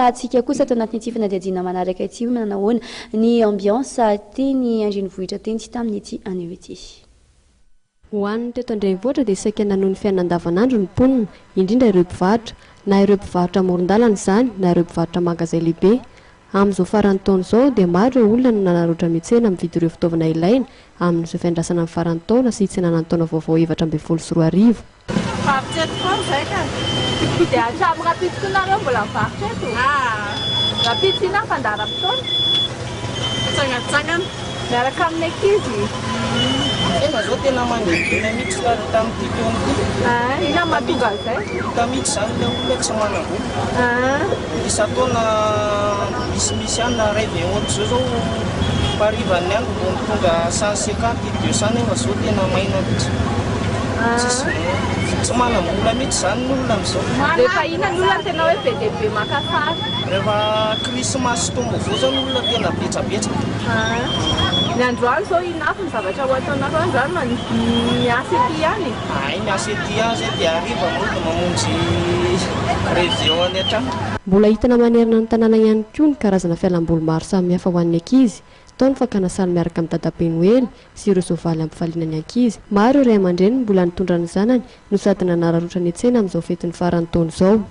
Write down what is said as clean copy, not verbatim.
Atsika kosa ato anatin'ity fanadihadiana manaraka ity mananahoana ny ambiance teny andrenivohitra teny tsy tamin'ity anio ity. Ho an'ny teto andrenivohitra dia saika nanohy ny fiainana andavanandro ny mponina, indrindra ireo mpivarotra, na ireo mpivarotra amoron-dalana izany na ireo mpivarotra magazay lehibe. Amin'izao faran'ny taona izao dia maro ireo olona no nanarotra miantsena mividy ireo fitaovana ilaina amin'izao fiandrasana ny faran'ny taona sy hitsenana ny taona vaovao 2024. Dia hatramin'ny rapitsinareo mbola mivarotra eto. Rapitsiana fandaharam-potoana. Tsangana. Miaraka amin'ny ankizy. Tena zao tena mandeha mihitsy ary tamin'ity taona ity. Ina mahatonga izay? Hita mihitsy izany ilay olona tsy manam-bola. Isa-taona misy ihany na ray be ohatr'izao zao parivany ihany vao mitondra 150 200 nefa zao tena maina mihitsy. Tsy manam-bola mihitsy izany ny olona amin'izao. Rehefa ina ny olona tena hoe be dia be maka sary. Rehefa krismasy taona vaovao zao ny olona tena betsabetsaka. Ny androany zao inafy ny zavatra ho ataonareo androany miasa ety ihany. Miasa ety ihany zay dia hariva moa mamonjy révision any an-trano. Mbola hitana manerana ny tanàna ihany koa ny karazana fialamboly maro samihafa ho an'ny ankizy. Tao ny fakana sary miaraka amin'ny dadabe Noely sy ireo soavaly ampifaliana ny ankizy. Maro ireo aman-dreny mbola nitondra ny zanany no sady nanararotra ny antsena amin'izao fetin'ny faran'ny taona izao.